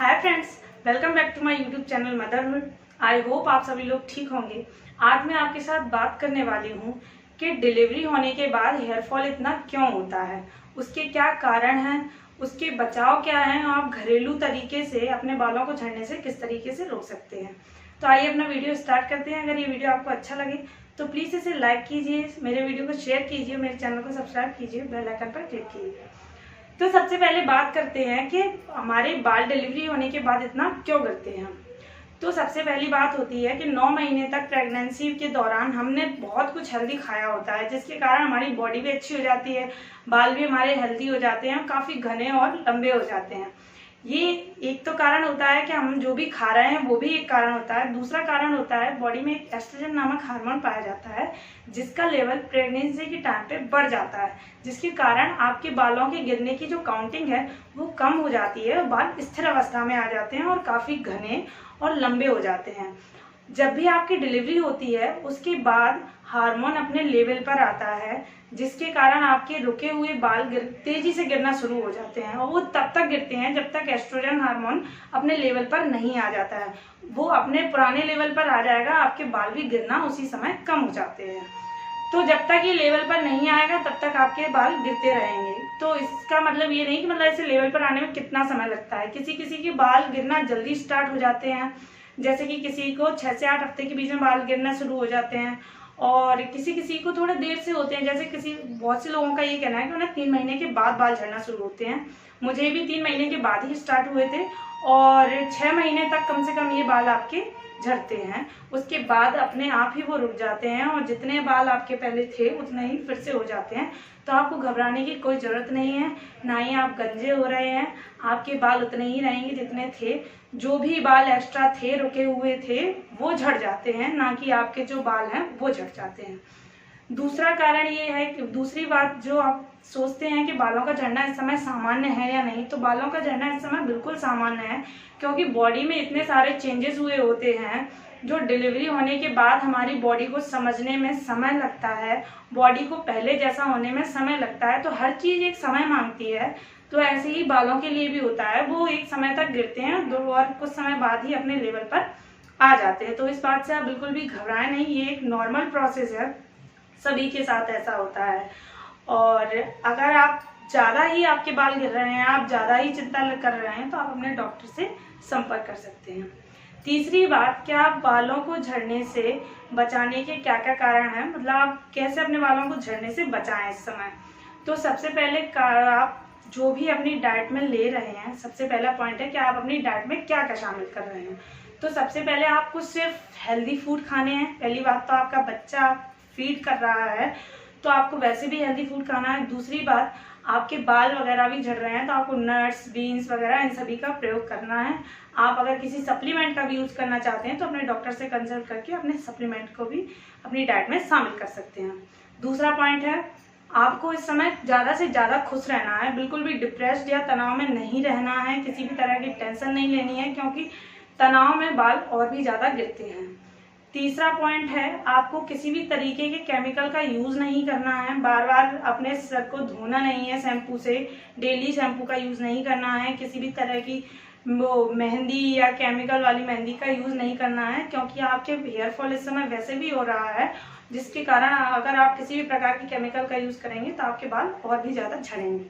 Hi friends, welcome back to my YouTube channel Motherhood. I hope आप सभी लोग ठीक होंगे। आज मैं आपके साथ बात करने वाली हूँ कि डिलीवरी होने के बाद हेयर फॉल इतना क्यों होता है, उसके क्या कारण हैं, उसके बचाव क्या हैं, आप घरेलू तरीके से अपने बालों को झड़ने से किस तरीके से रोक सकते हैं। तो आइए अपना वीडियो स्टार्ट करते हैं। अगर ये वीडियो आपको अच्छा लगे तो प्लीज़ इसे लाइक कीजिए, मेरे वीडियो को शेयर कीजिए, मेरे चैनल को सब्सक्राइब कीजिए, बेल आइकन पर क्लिक कीजिए। तो सबसे पहले बात करते हैं कि हमारे बाल डिलीवरी होने के बाद इतना क्यों गिरते हैं। तो सबसे पहली बात होती है कि 9 महीने तक प्रेगनेंसी के दौरान हमने बहुत कुछ हेल्दी खाया होता है, जिसके कारण हमारी बॉडी भी अच्छी हो जाती है, बाल भी हमारे हेल्दी हो जाते हैं, काफ़ी घने और लंबे हो जाते हैं। ये एक तो कारण होता है कि हम जो भी खा रहे हैं वो भी एक कारण होता है। दूसरा कारण होता है बॉडी में एक एस्ट्रोजन नामक हार्मोन पाया जाता है, जिसका लेवल प्रेगनेंसी के टाइम पे बढ़ जाता है, जिसके कारण आपके बालों के गिरने की जो काउंटिंग है वो कम हो जाती है और बाल स्थिर अवस्था में आ जाते हैं और काफ़ी घने और लंबे हो जाते हैं। जब भी आपकी डिलीवरी होती है उसके बाद हार्मोन अपने लेवल पर आता है, जिसके कारण आपके रुके हुए बाल तेजी से गिरना शुरू हो जाते हैं और वो तब तक गिरते हैं जब तक एस्ट्रोजन हार्मोन अपने लेवल पर नहीं आ जाता है। वो अपने पुराने लेवल पर आ जाएगा, आपके बाल भी गिरना उसी समय कम हो जाते हैं। तो जब तक ये लेवल पर नहीं आएगा तब तक आपके बाल गिरते रहेंगे। तो इसका मतलब ये नहीं कि मतलब इसे लेवल पर आने में कितना समय लगता है। किसी किसी के बाल गिरना जल्दी स्टार्ट हो जाते हैं, जैसे कि किसी को 6 से 8 हफ्ते के बीच में बाल गिरना शुरू हो जाते हैं, और किसी किसी को थोड़ा देर से होते हैं। जैसे बहुत से लोगों का ये कहना है कि उन्हें 3 महीने के बाद बाल झड़ना शुरू होते हैं। मुझे भी 3 महीने के बाद ही स्टार्ट हुए थे और 6 महीने तक कम से कम ये बाल आपके झड़ते हैं। उसके बाद अपने आप ही वो रुक जाते हैं और जितने बाल आपके पहले थे उतने ही फिर से हो जाते हैं। तो आपको घबराने की कोई ज़रूरत नहीं है, ना ही आप गंजे हो रहे हैं। आपके बाल उतने ही रहेंगे जितने थे। जो भी बाल एक्स्ट्रा थे, रुके हुए थे, वो झड़ जाते हैं, ना कि आपके जो बाल हैं वो झड़ जाते हैं। दूसरा कारण ये है कि दूसरी बात जो आप सोचते हैं कि बालों का झड़ना इस समय सामान्य है या नहीं, तो बालों का झड़ना इस समय बिल्कुल सामान्य है, क्योंकि बॉडी में इतने सारे चेंजेस हुए होते हैं जो डिलीवरी होने के बाद हमारी बॉडी को समझने में समय लगता है, बॉडी को पहले जैसा होने में समय लगता है। तो हर चीज़ एक समय मांगती है। तो ऐसे ही बालों के लिए भी होता है, वो एक समय तक गिरते हैं और कुछ समय बाद ही अपने लेवल पर आ जाते हैं। तो इस बात से आप बिल्कुल भी घबराएं नहीं, ये एक नॉर्मल प्रोसेस है, सभी के साथ ऐसा होता है। और अगर आप ज़्यादा ही आपके बाल गिर रहे हैं, आप ज़्यादा ही चिंता कर रहे हैं, तो आप अपने डॉक्टर से संपर्क कर सकते हैं। तीसरी बात, क्या आप बालों को झड़ने से बचाने के क्या क्या कारण हैं, मतलब आप कैसे अपने बालों को झड़ने से बचाएं इस समय। तो सबसे पहले आप जो भी अपनी डाइट में ले रहे हैं, सबसे पहला पॉइंट है कि आप अपनी डाइट में क्या क्या शामिल कर रहे हैं। तो सबसे पहले आपको सिर्फ हेल्दी फूड खाने हैं। पहली बात तो आपका बच्चा फीड कर रहा है तो आपको वैसे भी हेल्दी फूड खाना है। दूसरी बात, आपके बाल वगैरह भी झड़ रहे हैं तो आपको नट्स, बीन्स वगैरह इन सभी का प्रयोग करना है। आप अगर किसी सप्लीमेंट का भी यूज़ करना चाहते हैं तो अपने डॉक्टर से कंसल्ट करके अपने सप्लीमेंट को भी अपनी डाइट में शामिल कर सकते हैं। दूसरा पॉइंट है, आपको इस समय ज़्यादा से ज़्यादा खुश रहना है, बिल्कुल भी डिप्रेस्ड या तनाव में नहीं रहना है, किसी भी तरह की टेंशन नहीं लेनी है, क्योंकि तनाव में बाल और भी ज़्यादा गिरते हैं। तीसरा पॉइंट है, आपको किसी भी तरीके के केमिकल का यूज़ नहीं करना है, बार बार अपने सर को धोना नहीं है शैम्पू से, डेली शैम्पू का यूज़ नहीं करना है, किसी भी तरह की वो मेहंदी या केमिकल वाली मेहंदी का यूज़ नहीं करना है, क्योंकि आपके हेयर फॉल इस समय वैसे भी हो रहा है, जिसके कारण अगर आप किसी भी प्रकार की केमिकल का यूज़ करेंगे तो आपके बाल और भी ज़्यादा झड़ेंगे।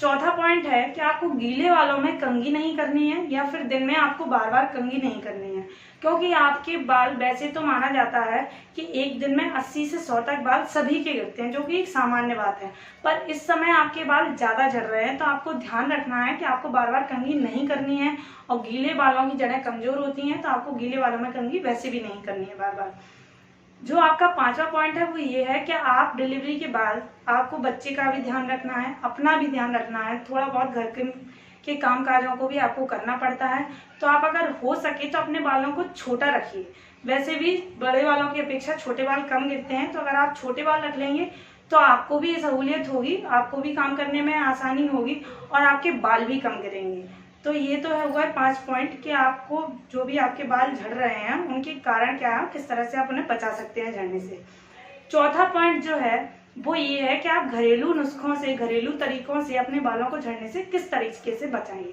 चौथा पॉइंट है कि आपको गीले बालों में कंघी नहीं करनी है, या फिर दिन में आपको बार बार कंघी नहीं करनी है, क्योंकि आपके बाल वैसे तो माना जाता है कि एक दिन में 80 से 100 तक बाल सभी के गिरते हैं, जो कि एक सामान्य बात है। पर इस समय आपके बाल ज़्यादा झड़ रहे हैं तो आपको ध्यान रखना है कि आपको बार बार कंघी नहीं करनी है। और गीले बालों की जड़ें कमज़ोर होती हैं तो आपको गीले बालों में कंघी वैसे भी नहीं करनी है बार बार। जो आपका पांचवा पॉइंट है वो ये है कि आप डिलीवरी के बाद आपको बच्चे का भी ध्यान रखना है, अपना भी ध्यान रखना है, थोड़ा बहुत घर के काम काजों को भी आपको करना पड़ता है। तो आप अगर हो सके तो अपने बालों को छोटा रखिए। वैसे भी बड़े बालों की अपेक्षा छोटे बाल कम गिरते हैं, तो अगर आप छोटे बाल रख लेंगे तो आपको भी सहूलियत होगी, आपको भी काम करने में आसानी होगी और आपके बाल भी कम गिरेंगे। तो ये तो है हुआ 5 पॉइंट कि आपको जो भी आपके बाल झड़ रहे हैं उनके कारण क्या है, किस तरह से आप उन्हें बचा सकते हैं झड़ने से। चौथा पॉइंट जो है वो ये है कि आप घरेलू नुस्खों से, घरेलू तरीकों से अपने बालों को झड़ने से किस तरीके से बचाएंगे।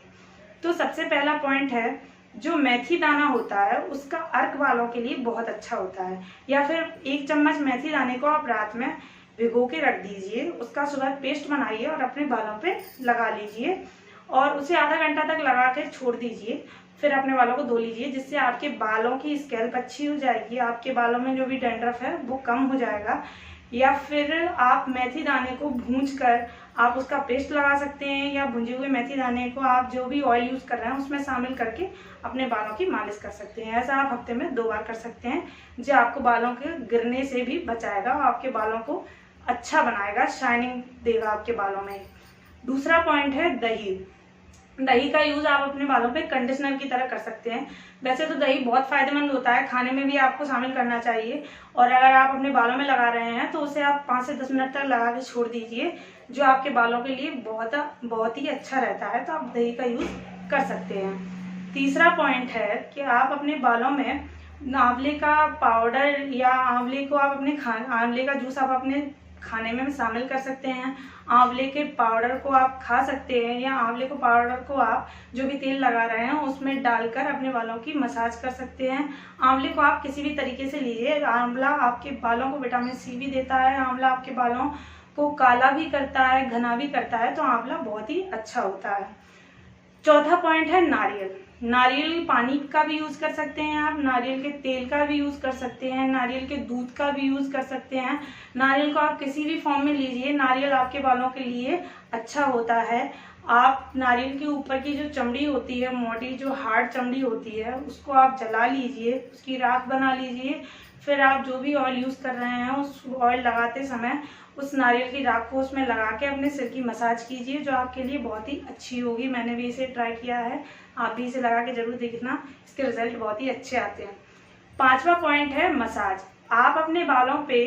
तो सबसे पहला पॉइंट है, जो मेथी दाना होता है उसका अर्क बालों के लिए बहुत अच्छा होता है। या फिर 1 चम्मच मेथी दाने को आप रात में भिगो के रख दीजिए, उसका सुबह पेस्ट बनाइए और अपने बालों पे लगा लीजिए और उसे आधा घंटा तक लगा कर छोड़ दीजिए। फिर अपने बालों को धो लीजिए, जिससे आपके बालों की स्कैल्प अच्छी हो जाएगी, आपके बालों में जो भी डैंड्रफ है वो कम हो जाएगा। या फिर आप मेथी दाने को भूंज कर आप उसका पेस्ट लगा सकते हैं, या भुंजे हुए मेथी दाने को आप जो भी ऑयल यूज कर रहे हैं उसमें शामिल करके अपने बालों की मालिश कर सकते हैं। ऐसा आप हफ्ते में 2 बार कर सकते हैं, जो आपको बालों के गिरने से भी बचाएगा और आपके बालों को अच्छा बनाएगा, शाइनिंग देगा आपके बालों में। दूसरा पॉइंट है दही। दही का यूज आप अपने बालों पे कंडीशनर की तरह कर सकते हैं। वैसे तो दही बहुत फायदेमंद होता है, खाने में भी आपको शामिल करना चाहिए, और अगर आप अपने बालों में लगा रहे हैं तो उसे आप 5 से 10 मिनट तक लगा के छोड़ दीजिए, जो आपके बालों के लिए बहुत ही अच्छा रहता है। तो आप दही का यूज कर सकते हैं। तीसरा पॉइंट है कि आप अपने बालों में आंवले का पाउडर या आंवले का जूस आप अपने खाने में शामिल कर सकते हैं। आंवले के पाउडर को आप खा सकते हैं, या आंवले को पाउडर को आप जो भी तेल लगा रहे हैं उसमें डालकर अपने बालों की मसाज कर सकते हैं। आंवले को आप किसी भी तरीके से लीजिए। आंवला आपके बालों को विटामिन सी भी देता है, आंवला आपके बालों को काला भी करता है, घना भी करता है, तो आंवला बहुत ही अच्छा होता है। चौथा पॉइंट है नारियल। नारियल पानी का भी यूज कर सकते हैं आप, नारियल के तेल का भी यूज कर सकते हैं, नारियल के दूध का भी यूज कर सकते हैं। नारियल को आप किसी भी फॉर्म में लीजिए, नारियल आपके बालों के लिए अच्छा होता है। आप नारियल के ऊपर की जो चमड़ी होती है, मोटी जो हार्ड चमड़ी होती है, उसको आप जला लीजिए, उसकी राख बना लीजिए। फिर आप जो भी ऑयल यूज कर रहे हैं उस ऑयल लगाते समय उस नारियल की राख को उसमें लगा के अपने सिर की मसाज कीजिए, जो आपके लिए बहुत ही अच्छी होगी। मैंने भी इसे ट्राई किया है, आप भी इसे लगा के जरूर देखना, इसके रिजल्ट बहुत ही अच्छे आते हैं। 5वां पॉइंट है मसाज। आप अपने बालों पे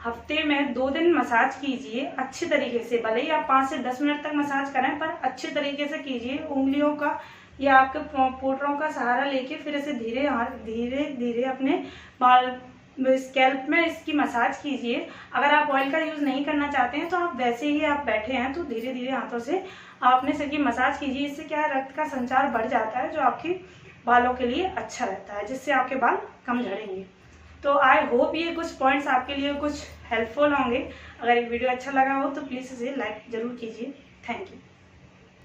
हफ्ते में 2 दिन मसाज कीजिए अच्छे तरीके से। भले ही आप 5 से 10 मिनट तक मसाज करें, पर अच्छे तरीके से कीजिए। उंगलियों का या आपके पोटरों का सहारा लेके फिर इसे धीरे धीरे अपने बाल स्कैल्प में इसकी मसाज कीजिए। अगर आप ऑयल का यूज नहीं करना चाहते हैं तो आप वैसे ही आप बैठे हैं तो धीरे धीरे हाथों से आप अपने सिर की मसाज कीजिए। इससे क्या है, रक्त का संचार बढ़ जाता है, जो आपके बालों के लिए अच्छा रहता है, जिससे आपके बाल कम झड़ेंगे। तो आई होप ये कुछ पॉइंट्स आपके लिए कुछ हेल्पफुल होंगे। अगर ये वीडियो अच्छा लगा हो तो प्लीज़ इसे लाइक जरूर कीजिए। Thank you.